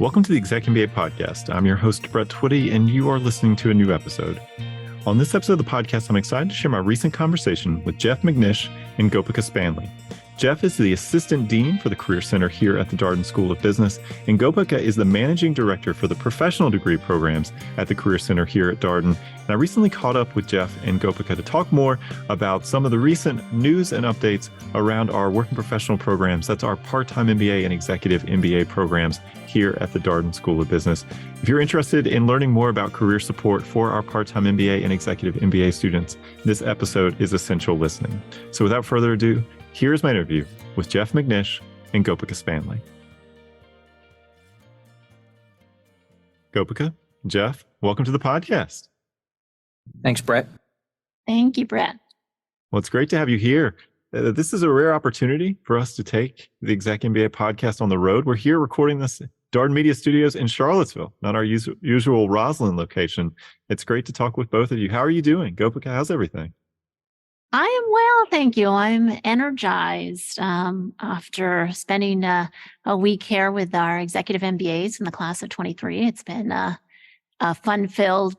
Welcome to the ExecMBA podcast. I'm your host, Brett Twitty, and you are listening to a new episode. On this episode of the podcast, I'm excited to share my recent conversation with Jeff McNish and Gopika Spaenle. Jeff is the Assistant Dean for the Career Center here at the Darden School of Business, and Gopika is the Managing Director for the Professional Degree Programs at the Career Center here at Darden. And I recently caught up with Jeff and Gopika to talk more about some of the recent news and updates around our working professional programs. That's our Part-Time MBA and Executive MBA programs here at the Darden School of Business. If you're interested in learning more about career support for our Part-Time MBA and Executive MBA students, this episode is essential listening. So without further ado, here's my interview with Jeff McNish and Gopika Spaenle. Gopika, Jeff, welcome to the podcast. Thanks, Brett. Thank you, Brett. Well, it's great to have you here. This is a rare opportunity for us to take the ExecMBA podcast on the road. We're here recording this at Darden Media Studios in Charlottesville, not our usual Roslyn location. It's great to talk with both of you. How are you doing? Gopika, how's everything? I am well, thank you. I'm energized after spending a week here with our executive MBAs in the class of 23. It's been a fun-filled,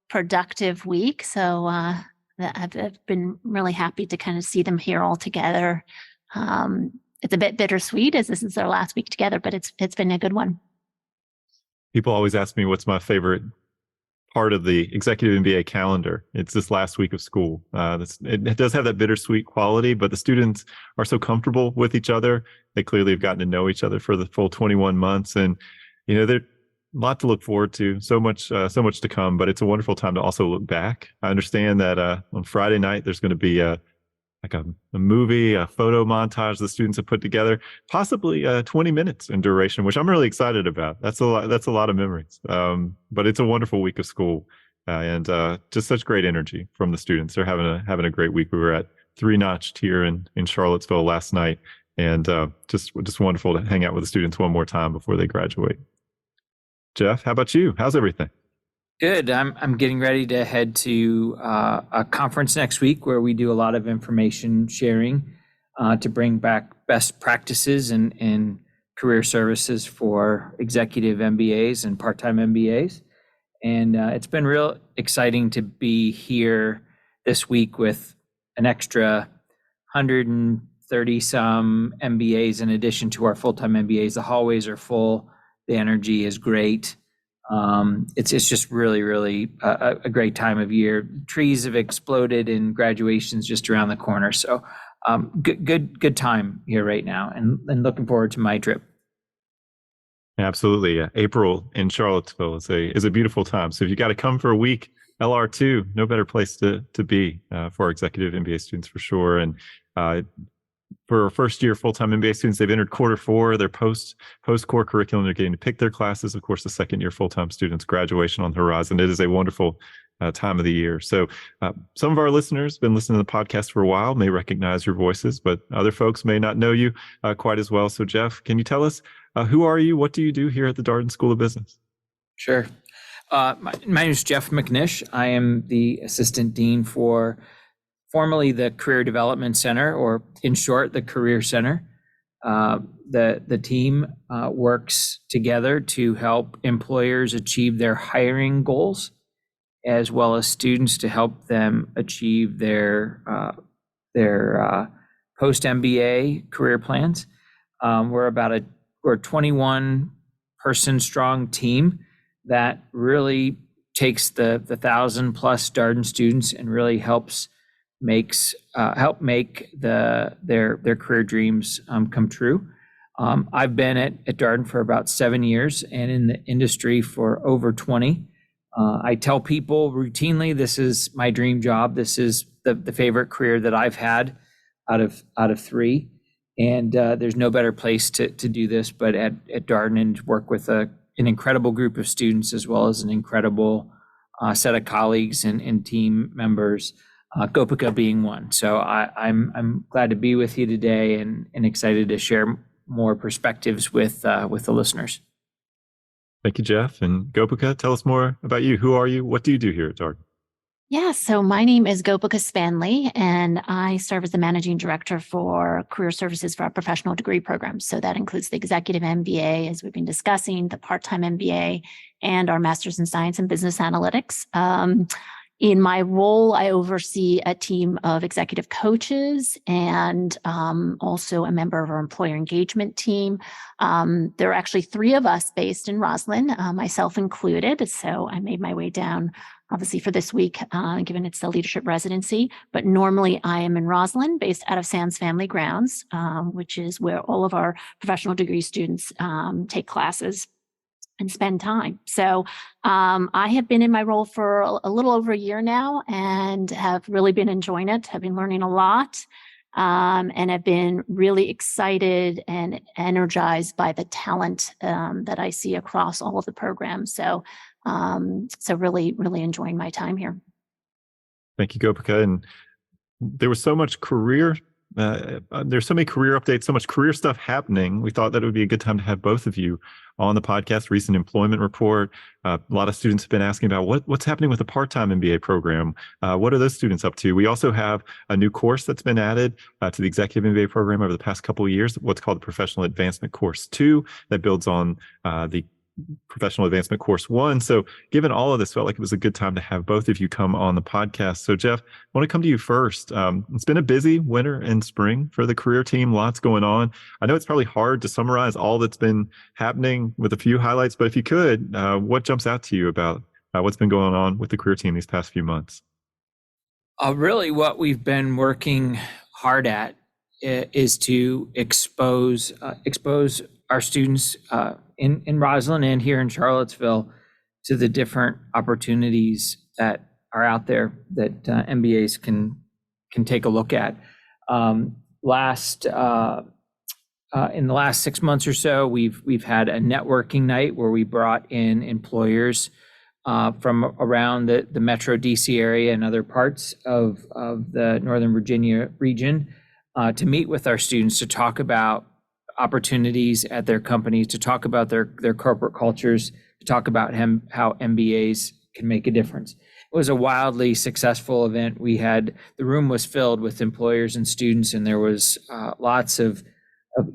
productive week. So I've been really happy to kind of see them here all together. It's a bit bittersweet as this is our last week together, but it's been a good one. People always ask me what's my favorite part of the Executive MBA calendar. It's this last week of school. It does have that bittersweet quality, but the students are so comfortable with each other. They clearly have gotten to know each other for the full 21 months. And, you know, there's a lot to look forward to, so much to come, but it's a wonderful time to also look back. I understand that on Friday night, there's going to be a movie, a photo montage the students have put together, possibly 20 minutes in duration, which I'm really excited about. That's a lot of memories. But it's a wonderful week of school and just such great energy from the students. They're having a great week. We were at Three Notched here in Charlottesville last night, and just wonderful to hang out with the students one more time before they graduate. Jeff, how about you? How's everything? Good. I'm getting ready to head to a conference next week where we do a lot of information sharing to bring back best practices and career services for executive MBAs and part-time MBAs. And it's been real exciting to be here this week with an extra 130 some MBAs in addition to our full-time MBAs. The hallways are full. The energy is great. It's just really a great time of year. Trees have exploded and graduation's just around the corner. So good time here right now and looking forward to my trip. Absolutely. April in Charlottesville is a beautiful time. So if you got to come for a week, LR2, no better place to be for our executive MBA students for sure. And for our first year full-time MBA students, they've entered quarter four, their post-core curriculum. They're getting to pick their classes. Of course, the second year full-time students, graduation on the horizon. It is a wonderful time of the year. So some of our listeners have been listening to the podcast for a while, may recognize your voices, but other folks may not know you quite as well. So Jeff, can you tell us who are you? What do you do here at the Darden School of Business? Sure. My name is Jeff McNish. I am the Assistant Dean for formerly the Career Development Center, or in short, the Career Center. The team works together to help employers achieve their hiring goals, as well as students to help them achieve their post-MBA career plans. We're a 21 person strong team that really takes the 1,000 plus Darden students and really help make their career dreams come true. I've been at Darden for about 7 years and in the industry for over 20. I tell people routinely, this is my dream job. This is the favorite career that I've had out of three. And there's no better place to do this but at Darden and to work with an incredible group of students as well as an incredible set of colleagues and team members. Gopika being one. So I'm glad to be with you today and excited to share more perspectives with the listeners. Thank you, Jeff. And Gopika, tell us more about you. Who are you? What do you do here at Darden? Yeah, so my name is Gopika Spaenle, and I serve as the managing director for career services for our professional degree programs. So that includes the Executive MBA, as we've been discussing, the Part-Time MBA, and our Master's in Science and Business Analytics. In my role, I oversee a team of executive coaches and also a member of our employer engagement team. There are actually 3 of us based in Roslyn, myself included. So I made my way down, obviously, for this week, given it's the leadership residency. But normally I am in Roslyn, based out of Sands Family Grounds, which is where all of our professional degree students take classes and spend time. So I have been in my role for a little over a year now and have really been enjoying it. Have been learning a lot and have been really excited and energized by the talent that I see across all of the programs. So really, really enjoying my time here. Thank you, Gopika. And there was so much career. There's so many career updates, so much career stuff happening. We thought that it would be a good time to have both of you on the podcast. Recent employment report. A lot of students have been asking about what's happening with the part-time MBA program. What are those students up to? We also have a new course that's been added to the Executive MBA program over the past couple of years, what's called the Professional Advancement Course 2, that builds on the Professional Advancement Course 1. So given all of this, felt like it was a good time to have both of you come on the podcast. So Jeff, I want to come to you first. It's been a busy winter and spring for the career team, lots going on. I know it's probably hard to summarize all that's been happening with a few highlights, but if you could, what jumps out to you about what's been going on with the career team these past few months? Really what we've been working hard at is to expose our students in Roslyn and here in Charlottesville to the different opportunities that are out there that MBAs can take a look at. In the last 6 months or so, we've had a networking night where we brought in employers from around the Metro DC area and other parts of the Northern Virginia region to meet with our students to talk about opportunities at their companies, to talk about their corporate cultures, to talk about how MBAs can make a difference. It was a wildly successful event. The room was filled with employers and students, and there was lots of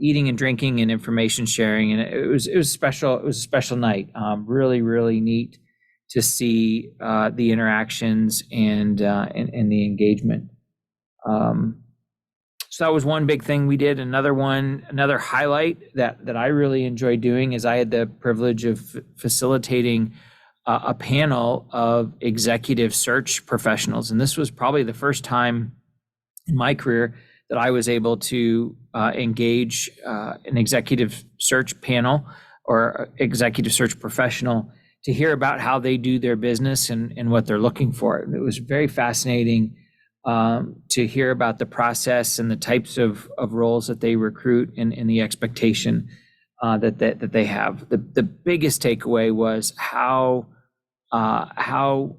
eating and drinking and information sharing, and it was special. It was a special night. Really, really neat to see the interactions and the engagement. So that was one big thing we did. Another highlight that I really enjoyed doing is I had the privilege of facilitating a panel of executive search professionals. And this was probably the first time in my career that I was able to engage an executive search panel or executive search professional to hear about how they do their business and what they're looking for. It was very fascinating to hear about the process and the types of roles that they recruit and the expectation that they have. The biggest takeaway was the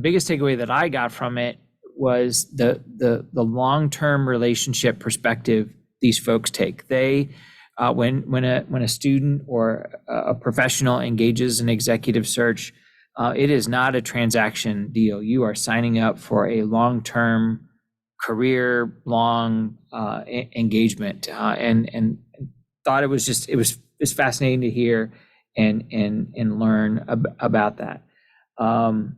biggest takeaway that I got from it was the long-term relationship perspective these folks take. They when a student or a professional engages in executive search, it is not a transaction deal. You are signing up for a long-term, career-long engagement, and thought it was fascinating to hear and learn about that. And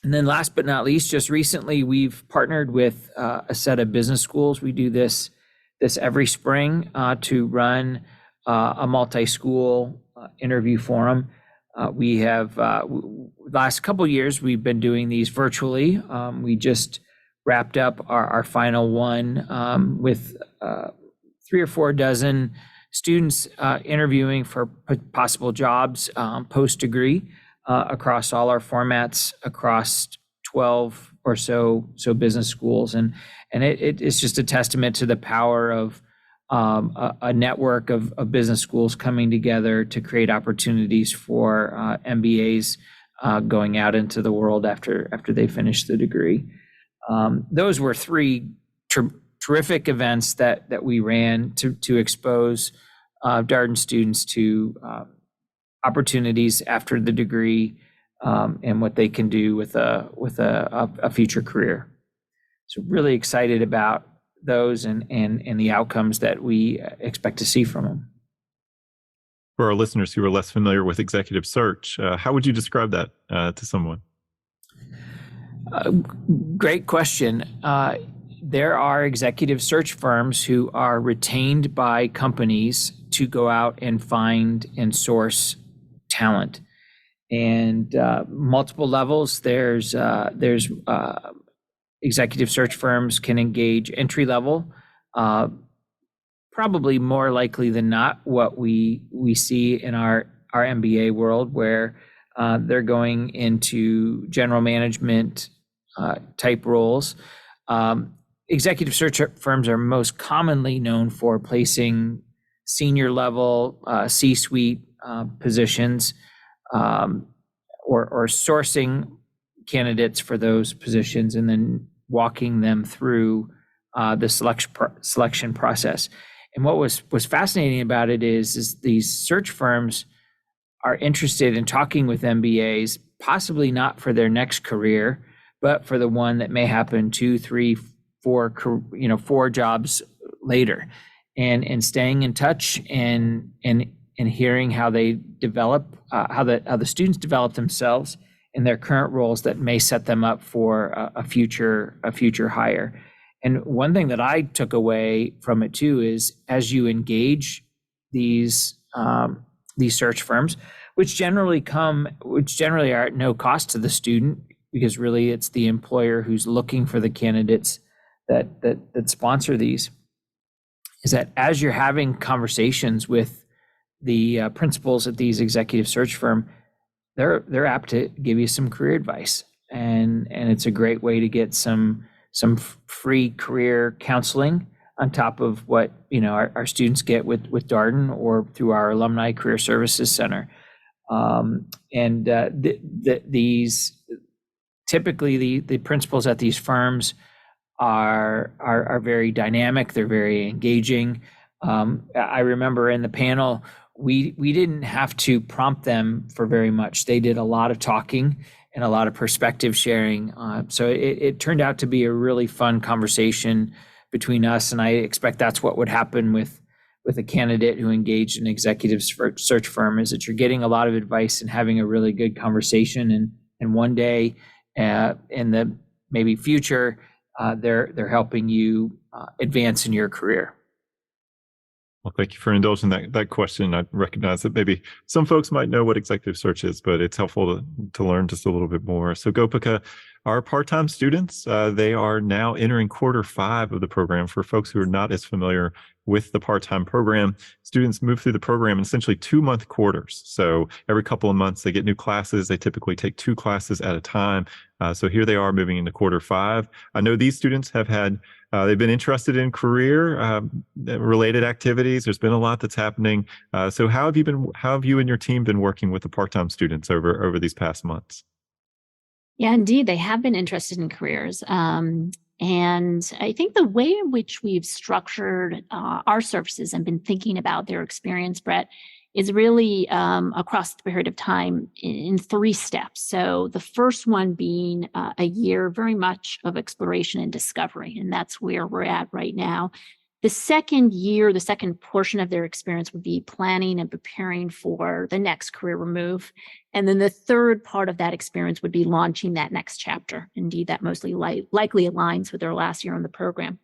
then last but not least, just recently, we've partnered with a set of business schools. We do this every spring to run a multi-school interview forum. We have last couple of years we've been doing these virtually. We just wrapped up our final one with 3 or 4 dozen students interviewing for possible jobs post-degree across all our formats across 12 or so business schools, and it's just a testament to the power of a network of business schools coming together to create opportunities for MBAs going out into the world after they finish the degree. Those were 3 terrific events that we ran to expose Darden students to opportunities after the degree, and what they can do with a future career. So really excited about those and the outcomes that we expect to see from them. For our listeners who are less familiar with executive search, how would you describe that to someone? Great question. There are executive search firms who are retained by companies to go out and find and source talent, and multiple levels. There's executive search firms can engage entry level. Probably more likely than not what we see in our MBA world, where they're going into general management type roles. Executive search firms are most commonly known for placing senior level C-suite positions, or sourcing candidates for those positions and then walking them through the selection process. And what was fascinating about it is these search firms are interested in talking with MBAs, possibly not for their next career, but for the one that may happen 2, 3, 4 jobs later, and staying in touch and hearing how they develop, how the students develop themselves in their current roles that may set them up for a future hire. And one thing that I took away from it too is, as you engage these search firms, which generally are at no cost to the student, because really it's the employer who's looking for the candidates that sponsor these, is that as you're having conversations with the principals at these executive search firm, they're apt to give you some career advice, and it's a great way to get some free career counseling on top of what our students get with Darden or through our Alumni Career Services Center. These typically the principals at these firms are very dynamic. They're very engaging. I remember in the panel, we didn't have to prompt them for very much. They did a lot of talking and a lot of perspective sharing. So it turned out to be a really fun conversation between us, and I expect that's what would happen with a candidate who engaged an executive search firm, is that you're getting a lot of advice and having a really good conversation, and one day in the maybe future, they're helping you advance in your career. Well, thank you for indulging that question. I recognize that maybe some folks might know what executive search is, but it's helpful to learn just a little bit more. So Gopika, our part-time students, they are now entering quarter 5 of the program. For folks who are not as familiar with the part-time program, students move through the program in essentially 2-month quarters. So every couple of months, they get new classes. They typically take 2 classes at a time. So here they are moving into quarter 5. I know these students have had they've been interested in career related activities. There's been a lot that's happening. So how have you and your team been working with the part-time students over these past months? Yeah, indeed, they have been interested in careers. And I think the way in which we've structured our services and been thinking about their experience, Brett, is really across the period of time in 3 steps. So the first one being a year very much of exploration and discovery, and that's where we're at right now. The second year, the second portion of their experience would be planning and preparing for the next career move. And then the third part of that experience would be launching that next chapter. Indeed, that mostly likely aligns with their last year on the program.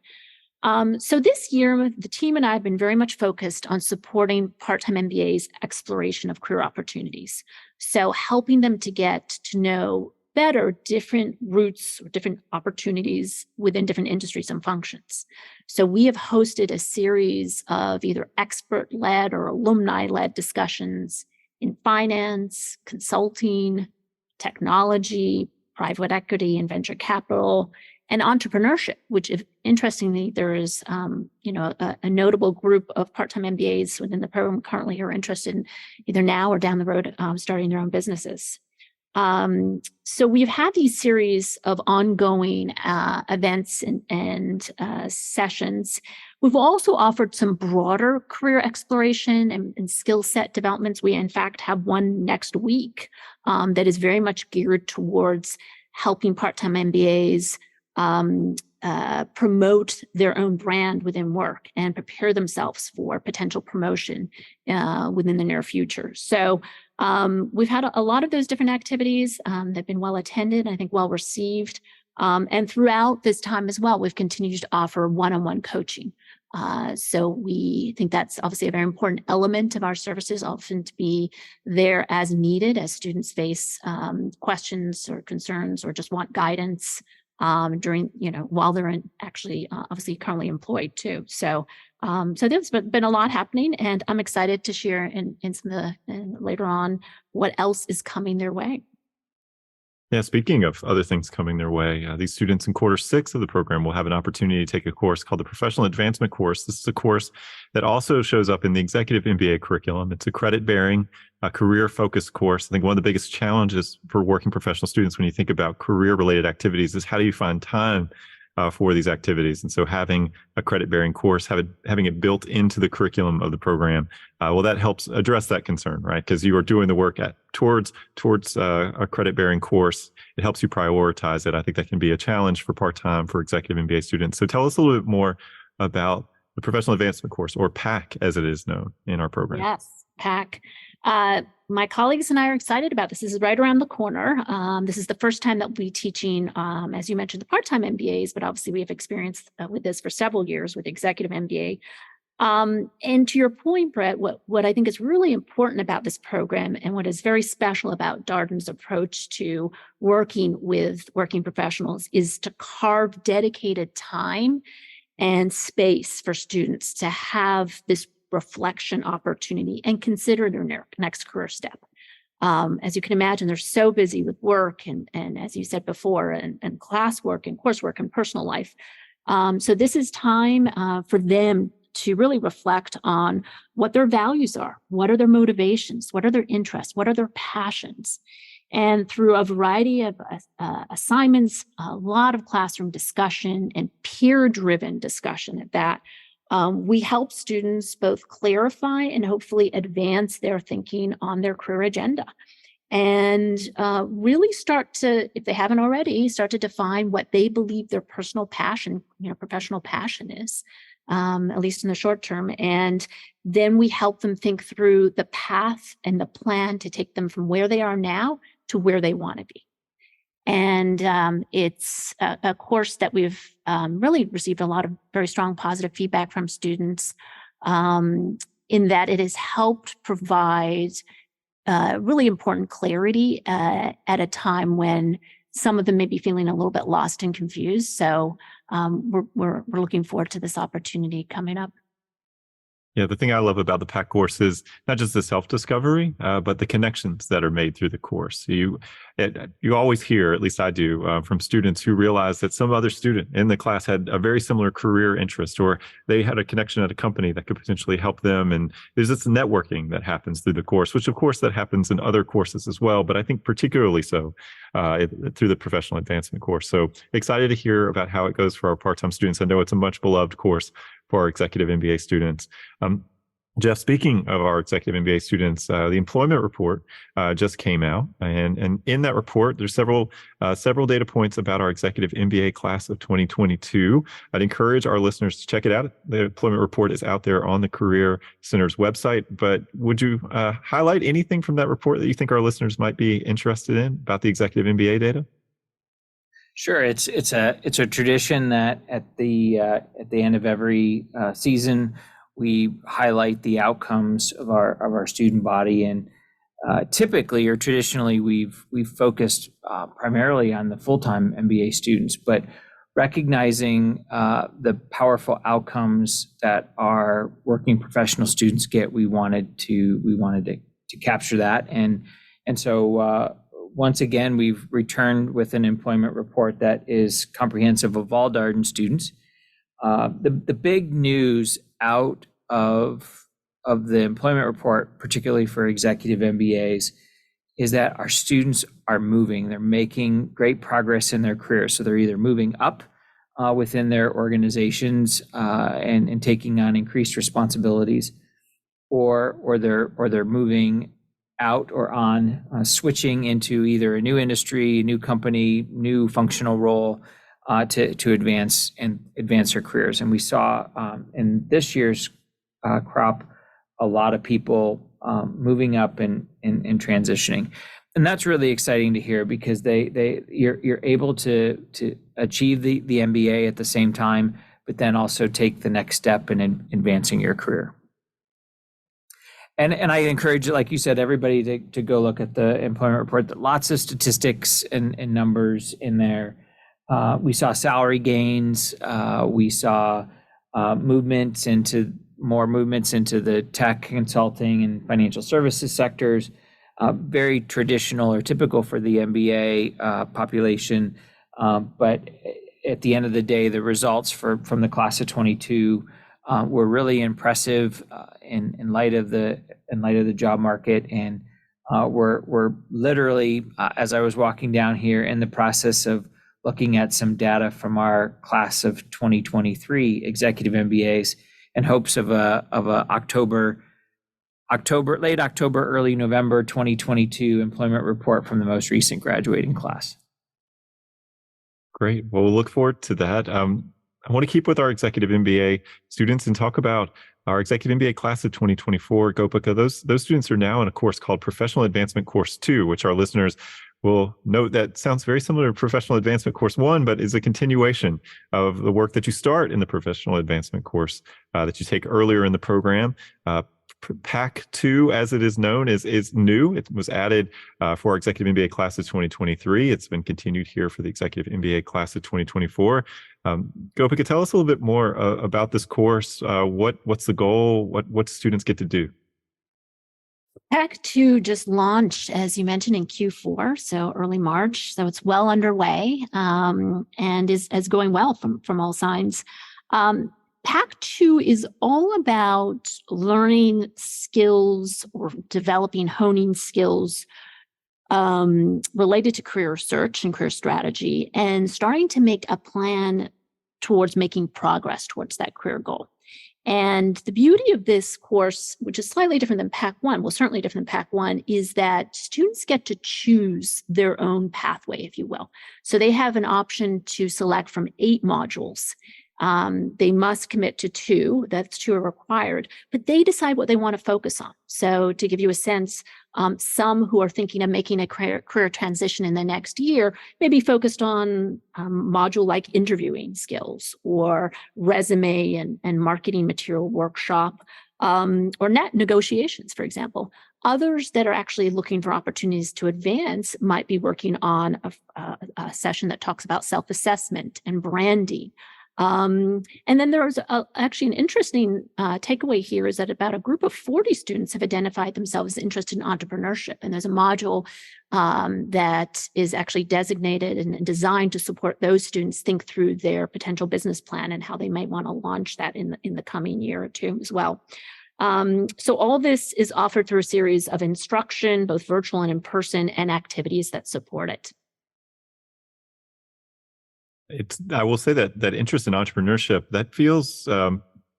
So this year, the team and I have been very much focused on supporting part-time MBA's exploration of career opportunities. So helping them to get to know better different routes or different opportunities within different industries and functions. So we have hosted a series of either expert-led or alumni-led discussions in finance, consulting, technology, private equity and venture capital, and entrepreneurship, which, if interestingly, there is a notable group of part-time MBAs within the program currently who are interested in either now or down the road starting their own businesses. So we've had these series of ongoing events and sessions. We've also offered some broader career exploration and skill set developments. We, in fact, have one next week that is very much geared towards helping part-time MBAs promote their own brand within work and prepare themselves for potential promotion within the near future. So we've had a lot of those different activities. They've been well attended, I think well received. And throughout this time as well, we've continued to offer one-on-one coaching. So we think that's obviously a very important element of our services, often to be there as needed as students face questions or concerns or just want guidance during, while they're obviously currently employed too. So there's been a lot happening, and I'm excited to share in some of later on what else is coming their way. Yeah, speaking of other things coming their way, these students in quarter 6 of the program will have an opportunity to take a course called the Professional Advancement Course. This is a course that also shows up in the Executive MBA curriculum. It's a credit-bearing, career-focused course. I think one of the biggest challenges for working professional students when you think about career-related activities is how do you find time for these activities? And so having a credit-bearing course, having it built into the curriculum of the program, well, that helps address that concern, right? Because you are doing the work towards a credit-bearing course. It helps you prioritize it. I think that can be a challenge for part-time, for executive MBA students. So tell us a little bit more about the Professional Advancement Course, or PAC as it is known in our program. Yes, PAC. My colleagues and I are excited about this. This is right around the corner. This is the first time that we'll be teaching, as you mentioned, the part-time MBAs, but obviously we have experience with this for several years with Executive MBA. And to your point, Brett, what I think is really important about this program and what is very special about Darden's approach to working with working professionals is to carve dedicated time and space for students to have this reflection opportunity and consider their next career step. As you can imagine, they're so busy with work and as you said before, and classwork and coursework and personal life. So this is time for them to really reflect on what their values are, what are their motivations, what are their interests, what are their passions. And through a variety of assignments, a lot of classroom discussion and peer-driven discussion at that, we help students both clarify and hopefully advance their thinking on their career agenda. And really start to, if they haven't already, start to define what they believe their personal passion, professional passion is, at least in the short term. And then we help them think through the path and the plan to take them from where they are now to where they want to be. And it's a course that we've really received a lot of very strong positive feedback from students in that it has helped provide really important clarity at a time when some of them may be feeling a little bit lost and confused. So we're looking forward to this opportunity coming up. Yeah, the thing I love about the PAC course is not just the self-discovery, but the connections that are made through the course. You always hear, at least I do, from students who realize that some other student in the class had a very similar career interest, or they had a connection at a company that could potentially help them. And there's this networking that happens through the course, which of course that happens in other courses as well, but I think particularly so through the Professional Advancement course. So excited to hear about how it goes for our part-time students. I know it's a much beloved course for our Executive MBA students. Jeff, speaking of our Executive MBA students, the employment report just came out, and in that report, there's several data points about our Executive MBA class of 2022. I'd encourage our listeners to check it out. The employment report is out there on the Career Center's website, but would you highlight anything from that report that you think our listeners might be interested in about the Executive MBA data? Sure, it's a tradition that at the end of every season we highlight the outcomes of our student body, and typically or traditionally we've focused primarily on the full-time MBA students, but recognizing the powerful outcomes that our working professional students get, we wanted to capture that, and so. Once again, we've returned with an employment report that is comprehensive of all Darden students. The big news out of the employment report, particularly for executive MBAs, is that our students are moving. They're making great progress in their careers. So they're either moving up within their organizations and taking on increased responsibilities, or they're moving out or on, switching into either a new industry, new company, new functional role to advance their careers. And we saw in this year's crop a lot of people moving up and transitioning. And that's really exciting to hear, because you're able to achieve the MBA at the same time, but then also take the next step in advancing your career. And I encourage, like you said, everybody to go look at the employment report. Lots of statistics and numbers in there. We saw salary gains. We saw movements into the tech, consulting, and financial services sectors. Very traditional or typical for the MBA population. But at the end of the day, the results from the class of 22 were really impressive in light of the job market, and we're literally, as I was walking down here, in the process of looking at some data from our class of 2023 executive MBAs in hopes of a late October, early November 2022 employment report from the most recent graduating class. Great. Well, we'll look forward to that. I want to keep with our executive MBA students and talk about our executive MBA class of 2024. Gopika, those students are now in a course called Professional Advancement Course 2, which our listeners will note that sounds very similar to Professional Advancement Course 1, but is a continuation of the work that you start in the Professional Advancement course that you take earlier in the program. PAC 2, as it is known, is new. It was added for our Executive MBA Class of 2023. It's been continued here for the Executive MBA Class of 2024. Gopika, tell us a little bit more about this course. What's the goal? What students get to do? PAC 2 just launched, as you mentioned, in Q4, so early March. So it's well underway and is going well from all signs. PAC 2 is all about learning skills or developing, honing skills related to career search and career strategy, and starting to make a plan towards making progress towards that career goal. And the beauty of this course, which is slightly different than PAC 1, well, certainly different than PAC 1, is that students get to choose their own pathway, if you will. So they have an option to select from 8 modules. They must commit to 2. That's 2 are required, but they decide what they want to focus on. So to give you a sense, some who are thinking of making a career transition in the next year may be focused on module like interviewing skills or resume and marketing material workshop, or net negotiations, for example. Others that are actually looking for opportunities to advance might be working on a session that talks about self-assessment and branding. And then there's actually an interesting takeaway here, is that about a group of 40 students have identified themselves as interested in entrepreneurship. And there's a module that is actually designated and designed to support those students think through their potential business plan and how they might want to launch that in the coming year or 2 as well. So all this is offered through a series of instruction, both virtual and in person, and activities that support it. I will say that interest in entrepreneurship, that feels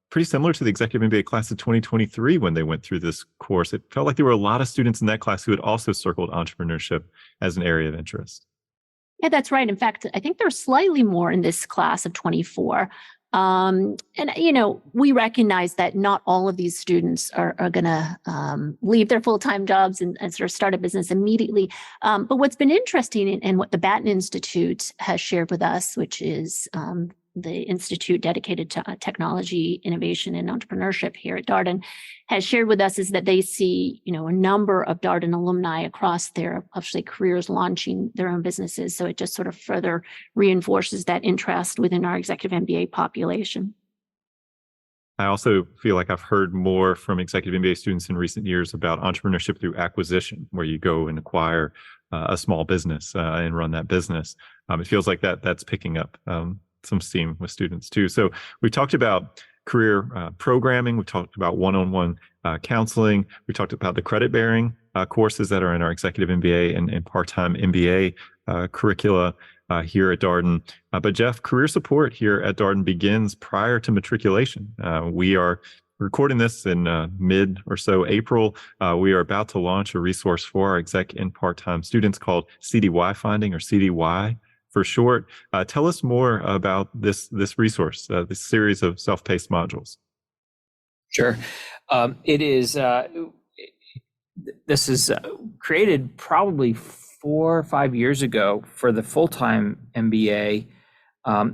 pretty similar to the Executive MBA Class of 2023 when they went through this course. It felt like there were a lot of students in that class who had also circled entrepreneurship as an area of interest. Yeah, that's right. In fact, I think there's slightly more in this class of 24. And, we recognize that not all of these students are going to leave their full-time jobs and sort of start a business immediately. But what's been interesting, and what the Batten Institute has shared with us, which is the institute dedicated to technology, innovation, and entrepreneurship here at Darden, has shared with us, is that they see, a number of Darden alumni across their obviously careers launching their own businesses. So it just sort of further reinforces that interest within our executive MBA population. I also feel like I've heard more from executive MBA students in recent years about entrepreneurship through acquisition, where you go and acquire a small business and run that business. It feels like that's picking up some steam with students too. So we talked about career programming. We talked about one-on-one counseling. We talked about the credit bearing courses that are in our Executive MBA and Part-Time MBA curricula here at Darden. But Jeff, career support here at Darden begins prior to matriculation. We are recording this in mid or so April. We are about to launch a resource for our exec and part-time students called CDY Finding, or CDY for short. Tell us more about this resource, this series of self-paced modules. Sure. It is, this is created probably 4 or 5 years ago for the full-time MBA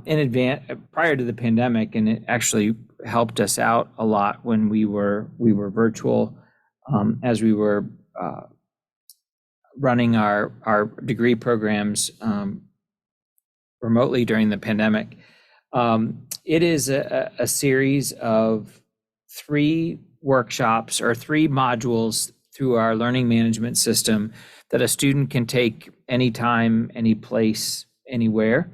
in advance, prior to the pandemic, and it actually helped us out a lot when we were virtual, as we were running our degree programs remotely during the pandemic. It is a series of 3 workshops or 3 modules through our learning management system that a student can take anytime, any place, anywhere.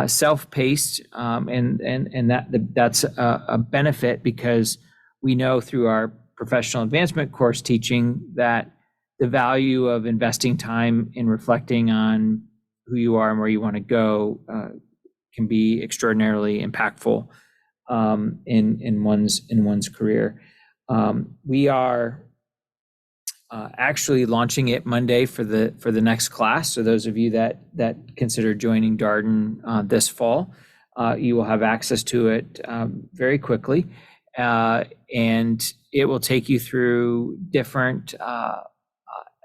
Self-paced, and that's a benefit, because we know through our professional advancement course teaching that the value of investing time in reflecting on who you are and where you want to go can be extraordinarily impactful in one's career. We are actually launching it Monday for the next class. So those of you that consider joining Darden this fall, you will have access to it very quickly, and it will take you through different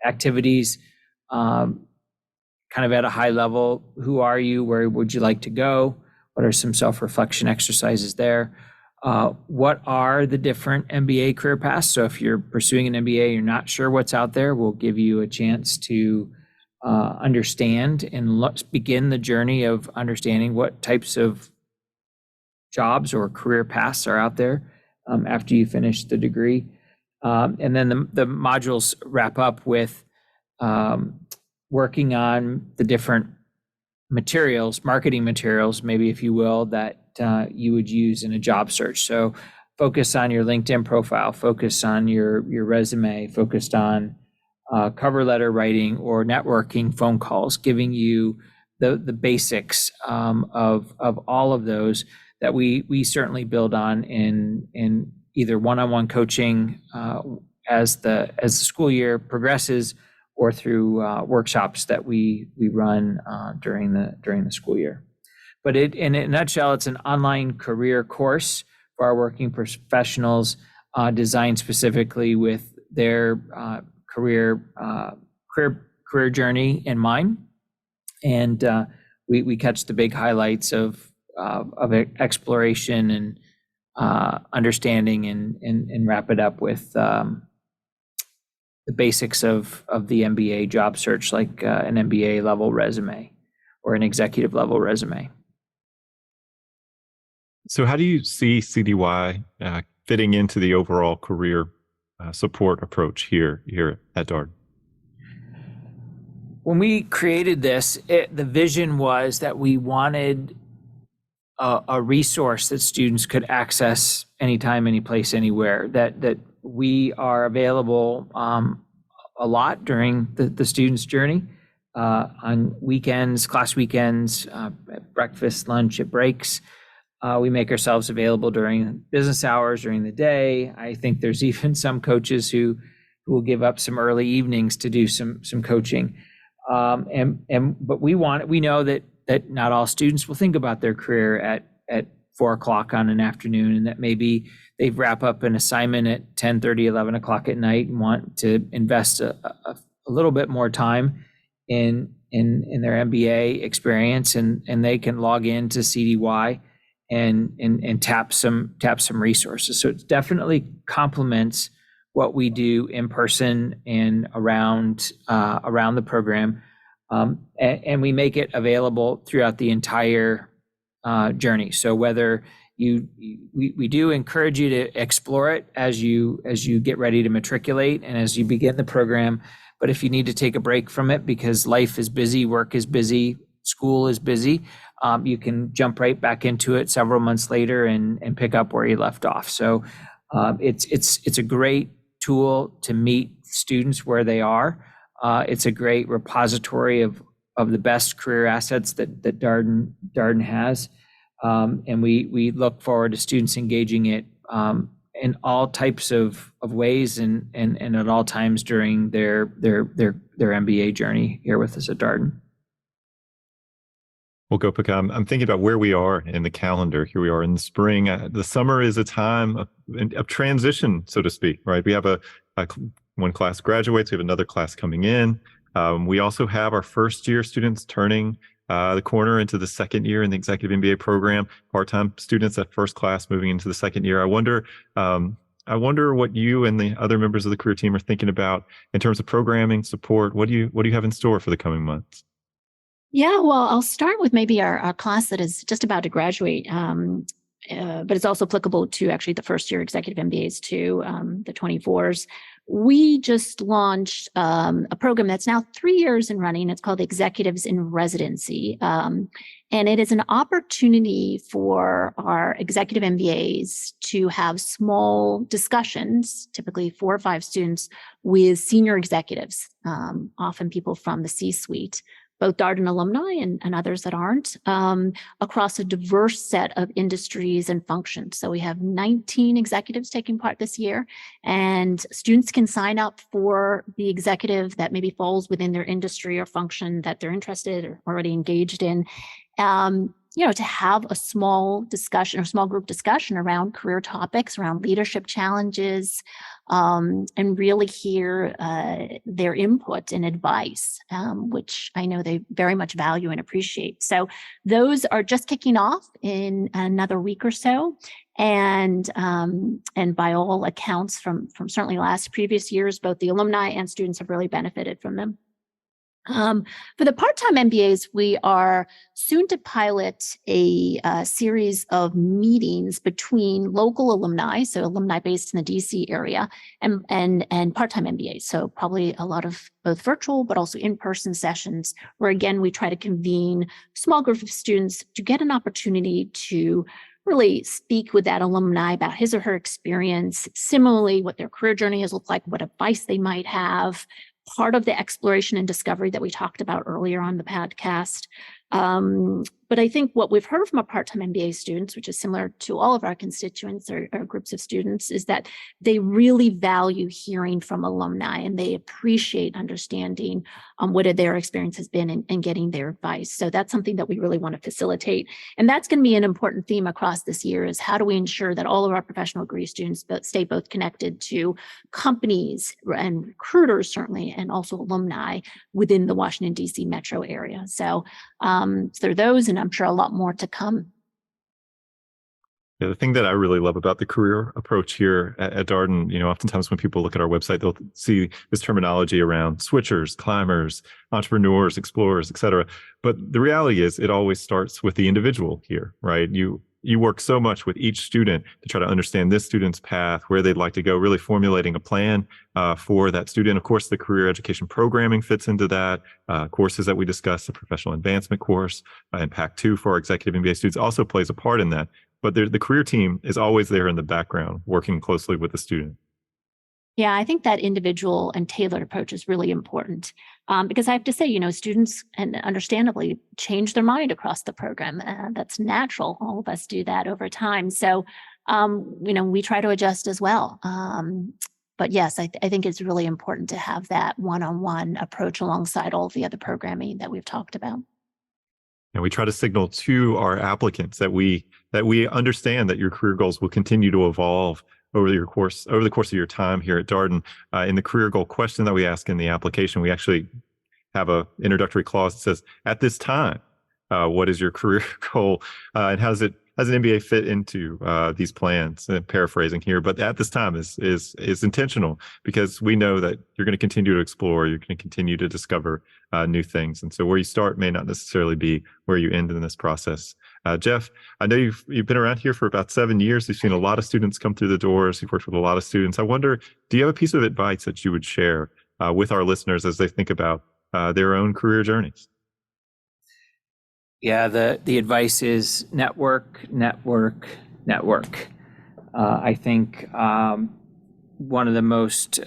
activities, kind of at a high level. Who are you? Where would you like to go? What are some self-reflection exercises there? What are the different MBA career paths? So if you're pursuing an MBA, you're not sure what's out there, we'll give you a chance to understand and let's begin the journey of understanding what types of jobs or career paths are out there after you finish the degree. And then the modules wrap up with working on the different materials, marketing materials, maybe, if you will, that you would use in a job search. So focus on your LinkedIn profile, focus on your resume, focused on cover letter writing or networking phone calls, giving you the basics of all of those that we certainly build on in either one-on-one coaching as the school year progresses, or through workshops that we run during the school year. But in a nutshell, it's an online career course for our working professionals, designed specifically with their career journey in mind. And we catch the big highlights of exploration and understanding, and wrap it up with the basics of the MBA job search, like an MBA level resume or an executive level resume. So how do you see CDY fitting into the overall career support approach here at Darden? When we created this, the vision was that we wanted a resource that students could access anytime, any place, anywhere, that we are available a lot during the student's journey, on weekends, class weekends, at breakfast, lunch, at breaks. We make ourselves available during business hours, during the day. I think there's even some coaches who will give up some early evenings to do some coaching. But we know that not all students will think about their career at 4 o'clock on an afternoon, and that maybe they wrap up an assignment at 10:30, 11 o'clock at night, and want to invest a little bit more time in their MBA experience, and they can log into CDY and tap some resources. So it definitely complements what we do in person and around the program, and we make it available throughout the entire journey. So whether we do encourage you to explore it as you get ready to matriculate and as you begin the program. But if you need to take a break from it because life is busy, work is busy, school is busy, you can jump right back into it several months later and pick up where you left off. So it's a great tool to meet students where they are. It's a great repository of the best career assets that Darden has. And we look forward to students engaging it in all types of ways and at all times during their MBA journey here with us at Darden. Well, Gopika, I'm thinking about where we are in the calendar. Here we are in the spring. The summer is a time of transition, so to speak, right? We have one class graduates. We have another class coming in. We also have our first year students turning the corner into the second year in the Executive MBA program. Part-time students at first class moving into the second year. I wonder what you and the other members of the career team are thinking about in terms of programming support. What do you have in store for the coming months? Yeah, well, I'll start with maybe our class that is just about to graduate, but it's also applicable to actually the first year executive MBAs too, the 24s. We just launched a program that's now 3 years in running. It's called Executives in Residency. And it is an opportunity for our executive MBAs to have small discussions, typically 4 or 5 students, with senior executives, often people from the C-suite, both Darden alumni and others that aren't, across a diverse set of industries and functions. So we have 19 executives taking part this year, and students can sign up for the executive that maybe falls within their industry or function that they're interested or already engaged in. To have a small discussion or small group discussion around career topics, around leadership challenges, and really hear their input and advice, which I know they very much value and appreciate. So those are just kicking off in another week or so. And by all accounts from certainly previous years, both the alumni and students have really benefited from them. For the part-time MBAs, we are soon to pilot a series of meetings between local alumni, so alumni based in the DC area, and part-time MBAs. So probably a lot of both virtual, but also in-person sessions where, again, we try to convene small groups of students to get an opportunity to really speak with that alumni about his or her experience, similarly what their career journey has looked like, what advice they might have, part of the exploration and discovery that we talked about earlier on the podcast. But I think what we've heard from our part-time MBA students, which is similar to all of our constituents or groups of students, is that they really value hearing from alumni and they appreciate understanding what their experience has been and getting their advice. So that's something that we really want to facilitate. And that's going to be an important theme across this year, is how do we ensure that all of our professional degree students stay both connected to companies and recruiters, certainly, and also alumni within the Washington, D.C. metro area. So there are those, and I'm sure a lot more to come. Yeah, the thing that I really love about the career approach here at Darden, oftentimes when people look at our website, they'll see this terminology around switchers, climbers, entrepreneurs, explorers, et cetera. But the reality is it always starts with the individual here, right? You work so much with each student to try to understand this student's path, where they'd like to go, really formulating a plan for that student. Of course, the career education programming fits into that. Courses that we discussed, the professional advancement course and Pack 2 for our executive MBA students also plays a part in that. But the career team is always there in the background, working closely with the student. Yeah, I think that individual and tailored approach is really important, because I have to say, students, and understandably, change their mind across the program. That's natural. All of us do that over time. So, we try to adjust as well. But yes, I think it's really important to have that one-on-one approach alongside all the other programming that we've talked about. And we try to signal to our applicants that we understand that your career goals will continue to evolve over the course of your time here at Darden. In the career goal question that we ask in the application, we actually have a introductory clause that says, "At this time, what is your career goal, and how does an MBA fit into these plans?" Paraphrasing here, but at this time is intentional, because we know that you're going to continue to explore, you're going to continue to discover new things, and so where you start may not necessarily be where you end in this process. Jeff, I know you've been around here for about 7 years. You've seen a lot of students come through the doors. You've worked with a lot of students. I wonder, do you have a piece of advice that you would share with our listeners as they think about their own career journeys? Yeah, the advice is network. I think one of the most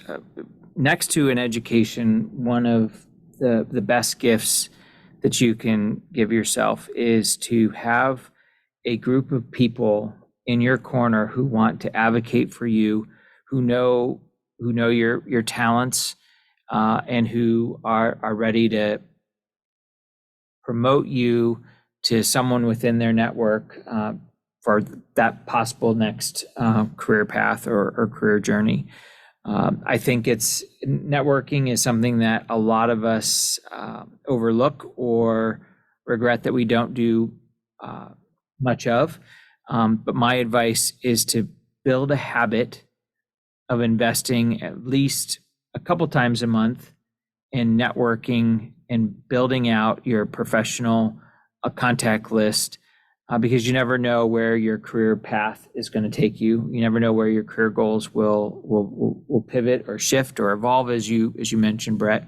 next to an education, one of the best gifts that you can give yourself is to have a group of people in your corner who want to advocate for you, who know your talents, and who are ready to promote you to someone within their network for that possible next career path or career journey. I think networking is something that a lot of us overlook or regret that we don't do much of. But my advice is to build a habit of investing at least a couple times a month in networking and building out your professional contact list, because you never know where your career path is going to take you. You never know where your career goals will pivot or shift or evolve, as you mentioned, Brett.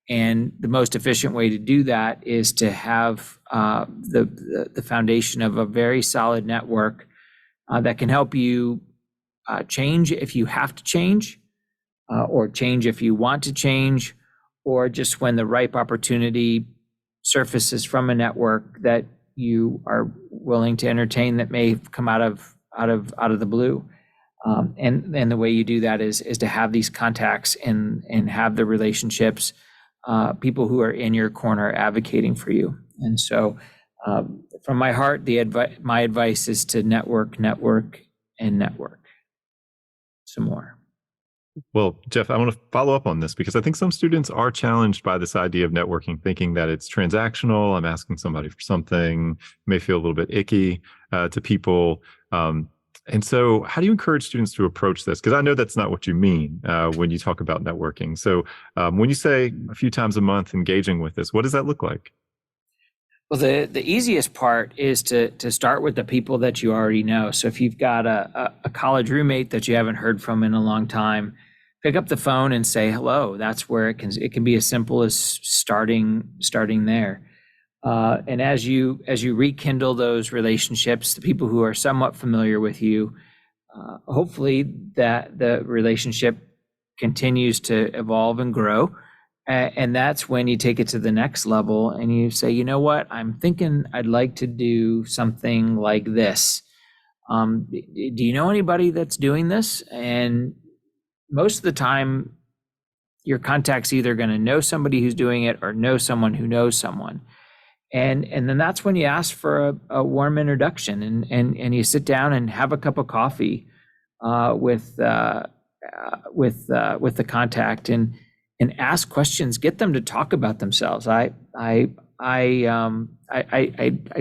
And the most efficient way to do that is to have the foundation of a very solid network that can help you change if you have to change, or change if you want to change, or just when the ripe opportunity surfaces from a network that you are willing to entertain that may come out of the blue. And the way you do that is to have these contacts and have the relationships, people who are in your corner advocating for you. And so from my heart, my advice is to network some more. Well, Jeff, I want to follow up on this because I think some students are challenged by this idea of networking, thinking that it's transactional. I'm asking somebody for something, may feel a little bit icky to people. And so how do you encourage students to approach this? Because I know that's not what you mean when you talk about networking. So when you say a few times a month engaging with this, what does that look like? Well, the easiest part is to start with the people that you already know. So if you've got a college roommate that you haven't heard from in a long time, pick up the phone and say hello. That's where it can be as simple as starting there. And as you rekindle those relationships, the people who are somewhat familiar with you, hopefully that the relationship continues to evolve and grow. And that's when you take it to the next level and you say, you know what, I'm thinking I'd like to do something like this. Do you know anybody that's doing this? And most of the time, your contact's either going to know somebody who's doing it or know someone who knows someone. And then that's when you ask for a warm introduction and you sit down and have a cup of coffee with the contact and ask questions, get them to talk about themselves. I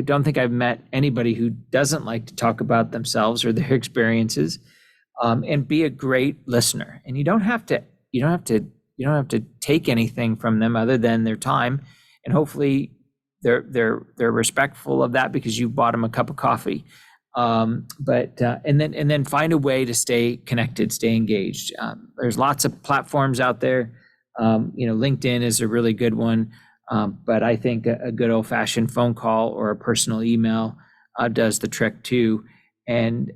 don't think I've met anybody who doesn't like to talk about themselves or their experiences, and be a great listener. And you don't have to take anything from them other than their time. And hopefully they're respectful of that because you bought them a cup of coffee. And then find a way to stay connected, stay engaged. There's lots of platforms out there. LinkedIn is a really good one, but I think a good old-fashioned phone call or a personal email does the trick too. And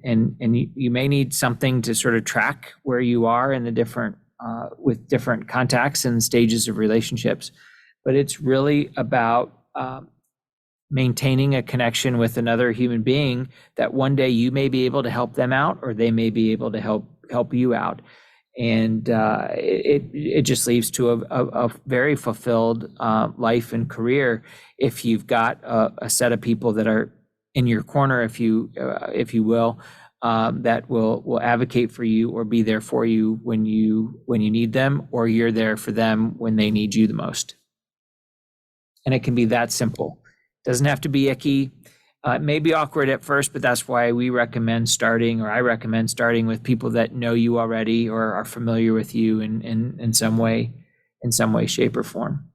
you may need something to sort of track where you are in the different with different contacts and stages of relationships. But it's really about maintaining a connection with another human being that one day you may be able to help them out, or they may be able to help you out. And it just leads to a very fulfilled life and career if you've got a set of people that are in your corner, if you will, that will advocate for you or be there for you when you need them, or you're there for them when they need you the most. And it can be that simple. It doesn't have to be icky. It may be awkward at first, but that's why I recommend starting with people that know you already or are familiar with you in some way, shape, or form.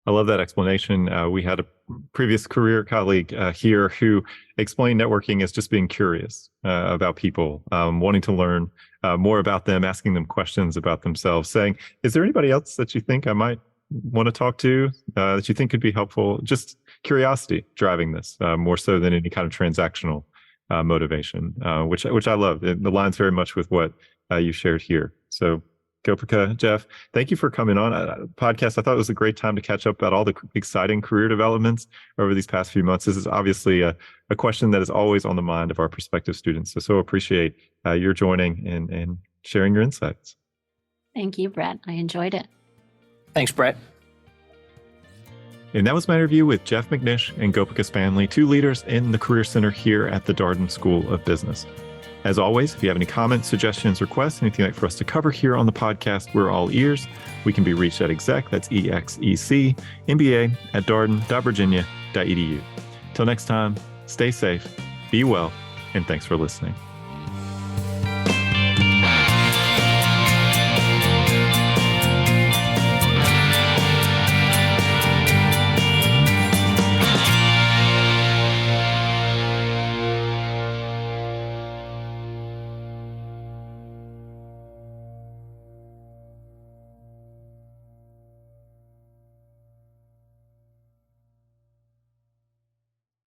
I love that explanation. We had a previous career colleague here who explained networking as just being curious about people, wanting to learn more about them, asking them questions about themselves, saying, is there anybody else that you think I might want to talk to that you think could be helpful? Just curiosity driving this more so than any kind of transactional motivation, which I love. It aligns very much with what you shared here. So Gopika, Jeff, thank you for coming on podcast. I thought it was a great time to catch up about all the exciting career developments over these past few months. This is obviously a question that is always on the mind of our prospective students. So appreciate your joining and sharing your insights. Thank you, Brett. I enjoyed it. Thanks, Brett. And that was my interview with Jeff McNish and Gopika Spaenle, two leaders in the Career Center here at the Darden School of Business. As always, if you have any comments, suggestions, requests, anything like for us to cover here on the podcast, we're all ears. We can be reached at exec, that's EXEC, MBA at darden.virginia.edu. Till next time, stay safe, be well, and thanks for listening.